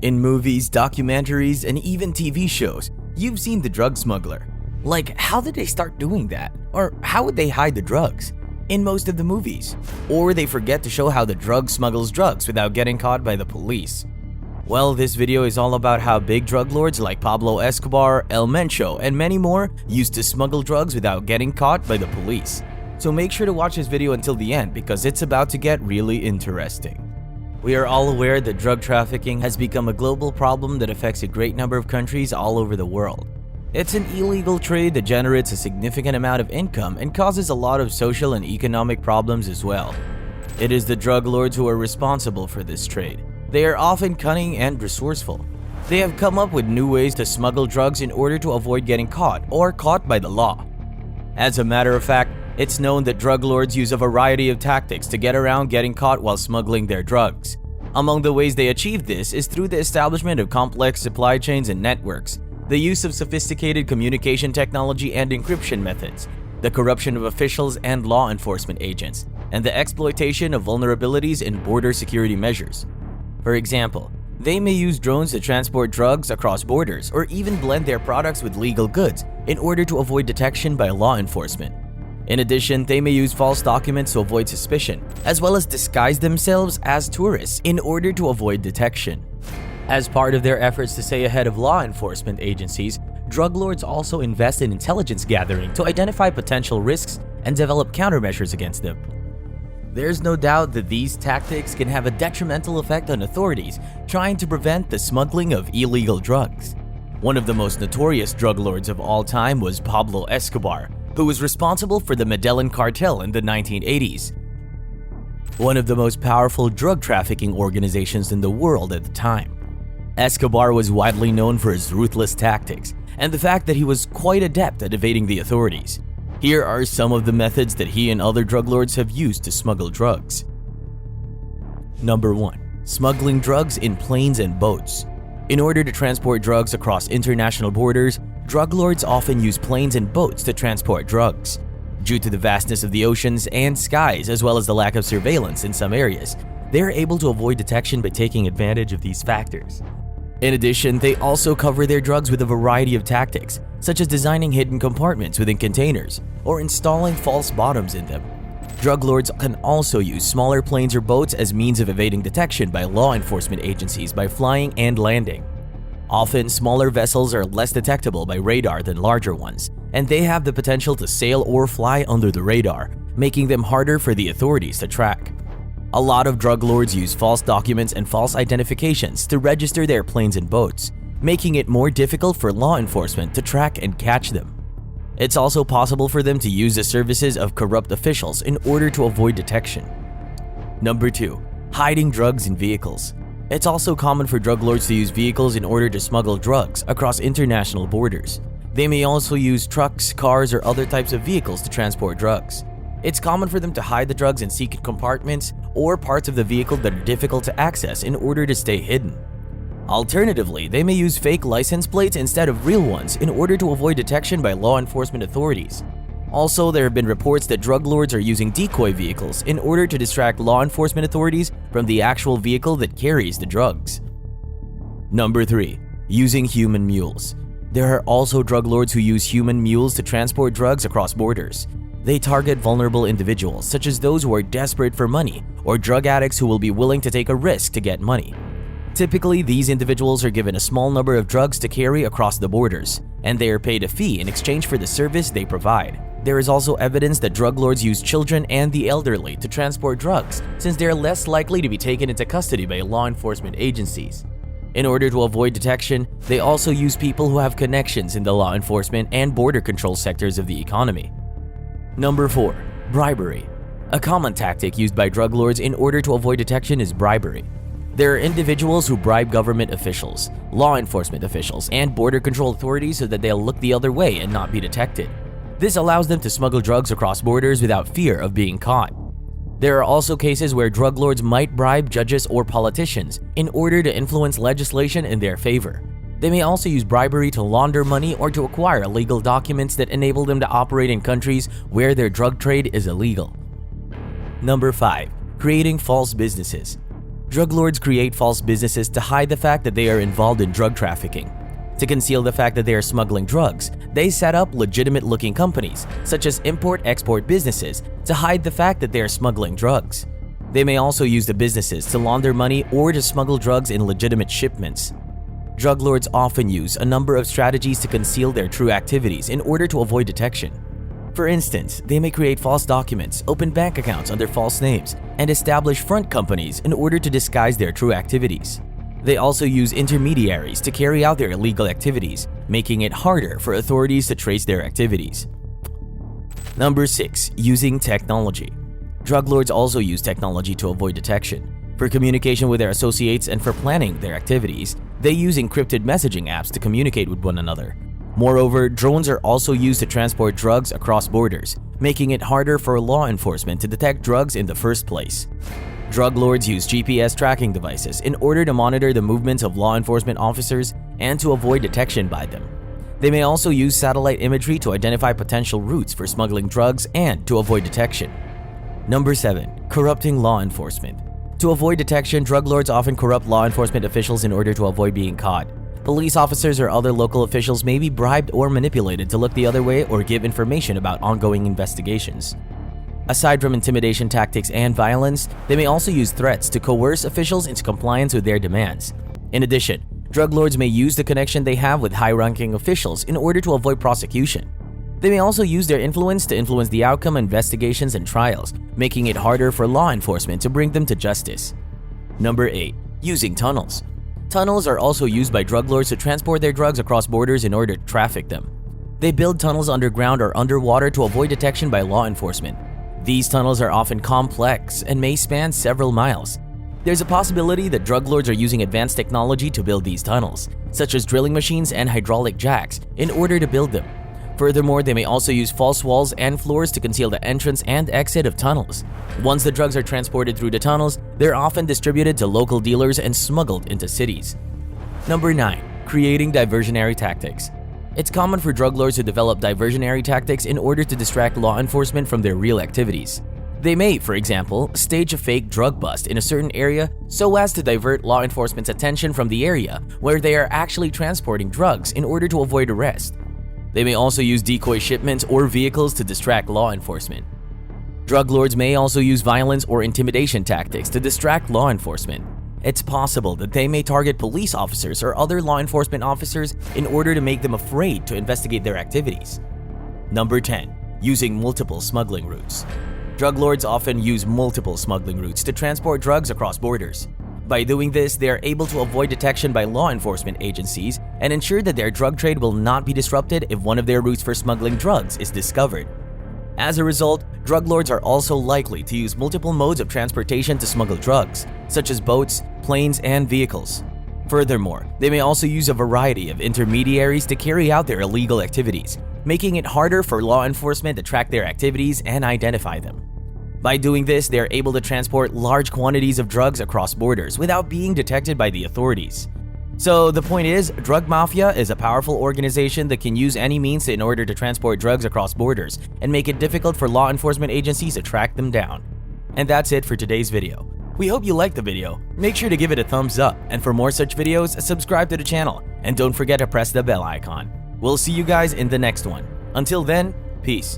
In movies, documentaries, and even TV shows, you've seen the drug smuggler. Like, how did they start doing that? Or how would they hide the drugs? In most of the movies. Or they forget to show how the drug smuggles drugs without getting caught by the police. Well, this video is all about how big drug lords like Pablo Escobar, El Mencho, and many more used to smuggle drugs without getting caught by the police. So make sure to watch this video until the end because it's about to get really interesting. We are all aware that drug trafficking has become a global problem that affects a great number of countries all over the world. It's an illegal trade that generates a significant amount of income and causes a lot of social and economic problems as well. It is the drug lords who are responsible for this trade. They are often cunning and resourceful. They have come up with new ways to smuggle drugs in order to avoid getting caught or caught by the law. As a matter of fact, it's known that drug lords use a variety of tactics to get around getting caught while smuggling their drugs. Among the ways they achieve this is through the establishment of complex supply chains and networks, the use of sophisticated communication technology and encryption methods, the corruption of officials and law enforcement agents, and the exploitation of vulnerabilities in border security measures. For example, they may use drones to transport drugs across borders or even blend their products with legal goods in order to avoid detection by law enforcement. In addition, they may use false documents to avoid suspicion, as well as disguise themselves as tourists in order to avoid detection. As part of their efforts to stay ahead of law enforcement agencies, drug lords also invest in intelligence gathering to identify potential risks and develop countermeasures against them. There's no doubt that these tactics can have a detrimental effect on authorities trying to prevent the smuggling of illegal drugs. One of the most notorious drug lords of all time was Pablo Escobar, who was responsible for the Medellin cartel in the 1980s, one of the most powerful drug trafficking organizations in the world at the time. Escobar was widely known for his ruthless tactics and the fact that he was quite adept at evading the authorities. Here are some of the methods that he and other drug lords have used to smuggle drugs. Number 1. Smuggling drugs in planes and boats. In order to transport drugs across international borders, drug lords often use planes and boats to transport drugs. Due to the vastness of the oceans and skies, as well as the lack of surveillance in some areas, they are able to avoid detection by taking advantage of these factors. In addition, they also cover their drugs with a variety of tactics, such as designing hidden compartments within containers or installing false bottoms in them. Drug lords can also use smaller planes or boats as means of evading detection by law enforcement agencies by flying and landing. Often, smaller vessels are less detectable by radar than larger ones, and they have the potential to sail or fly under the radar, making them harder for the authorities to track. A lot of drug lords use false documents and false identifications to register their planes and boats, making it more difficult for law enforcement to track and catch them. It's also possible for them to use the services of corrupt officials in order to avoid detection. Number 2. Hiding drugs in vehicles. It's also common for drug lords to use vehicles in order to smuggle drugs across international borders. They may also use trucks, cars, or other types of vehicles to transport drugs. It's common for them to hide the drugs in secret compartments or parts of the vehicle that are difficult to access in order to stay hidden. Alternatively, they may use fake license plates instead of real ones in order to avoid detection by law enforcement authorities. Also, there have been reports that drug lords are using decoy vehicles in order to distract law enforcement authorities from the actual vehicle that carries the drugs. Number 3. Using human mules. There are also drug lords who use human mules to transport drugs across borders. They target vulnerable individuals, such as those who are desperate for money or drug addicts who will be willing to take a risk to get money. Typically, these individuals are given a small number of drugs to carry across the borders, and they are paid a fee in exchange for the service they provide. There is also evidence that drug lords use children and the elderly to transport drugs, since they are less likely to be taken into custody by law enforcement agencies. In order to avoid detection, they also use people who have connections in the law enforcement and border control sectors of the economy. Number 4. Bribery. A common tactic used by drug lords in order to avoid detection is bribery. There are individuals who bribe government officials, law enforcement officials, and border control authorities so that they'll look the other way and not be detected. This allows them to smuggle drugs across borders without fear of being caught. There are also cases where drug lords might bribe judges or politicians in order to influence legislation in their favor. They may also use bribery to launder money or to acquire legal documents that enable them to operate in countries where their drug trade is illegal. Number 5. Creating false businesses. Drug lords create false businesses to hide the fact that they are involved in drug trafficking. To conceal the fact that they are smuggling drugs, they set up legitimate-looking companies, such as import-export businesses, to hide the fact that they are smuggling drugs. They may also use the businesses to launder money or to smuggle drugs in legitimate shipments. Drug lords often use a number of strategies to conceal their true activities in order to avoid detection. For instance, they may create false documents, open bank accounts under false names, and establish front companies in order to disguise their true activities. They also use intermediaries to carry out their illegal activities, making it harder for authorities to trace their activities. Number 6. Using technology. Drug lords also use technology to avoid detection. For communication with their associates and for planning their activities, they use encrypted messaging apps to communicate with one another. Moreover, drones are also used to transport drugs across borders, making it harder for law enforcement to detect drugs in the first place. Drug lords use GPS tracking devices in order to monitor the movements of law enforcement officers and to avoid detection by them. They may also use satellite imagery to identify potential routes for smuggling drugs and to avoid detection. Number 7. Corrupting law enforcement. To avoid detection, drug lords often corrupt law enforcement officials in order to avoid being caught. Police officers or other local officials may be bribed or manipulated to look the other way or give information about ongoing investigations. Aside from intimidation tactics and violence, they may also use threats to coerce officials into compliance with their demands. In addition, drug lords may use the connection they have with high-ranking officials in order to avoid prosecution. They may also use their influence to influence the outcome of investigations and trials, making it harder for law enforcement to bring them to justice. Number 8. Using tunnels. Tunnels are also used by drug lords to transport their drugs across borders in order to traffic them. They build tunnels underground or underwater to avoid detection by law enforcement. These tunnels are often complex and may span several miles. There's a possibility that drug lords are using advanced technology to build these tunnels, such as drilling machines and hydraulic jacks, in order to build them. Furthermore, they may also use false walls and floors to conceal the entrance and exit of tunnels. Once the drugs are transported through the tunnels, they're often distributed to local dealers and smuggled into cities. Number 9. Creating diversionary tactics. It's common for drug lords to develop diversionary tactics in order to distract law enforcement from their real activities. They may, for example, stage a fake drug bust in a certain area so as to divert law enforcement's attention from the area where they are actually transporting drugs in order to avoid arrest. They may also use decoy shipments or vehicles to distract law enforcement. Drug lords may also use violence or intimidation tactics to distract law enforcement. It's possible that they may target police officers or other law enforcement officers in order to make them afraid to investigate their activities. Number 10. Using multiple smuggling routes. Drug lords often use multiple smuggling routes to transport drugs across borders. By doing this, they are able to avoid detection by law enforcement agencies and ensure that their drug trade will not be disrupted if one of their routes for smuggling drugs is discovered. As a result, drug lords are also likely to use multiple modes of transportation to smuggle drugs, such as boats, planes, and vehicles. Furthermore, they may also use a variety of intermediaries to carry out their illegal activities, making it harder for law enforcement to track their activities and identify them. By doing this, they are able to transport large quantities of drugs across borders without being detected by the authorities. So the point is, drug mafia is a powerful organization that can use any means in order to transport drugs across borders and make it difficult for law enforcement agencies to track them down. And that's it for today's video. We hope you liked the video. Make sure to give it a thumbs up, and for more such videos, subscribe to the channel, and don't forget to press the bell icon. We'll see you guys in the next one. Until then, peace.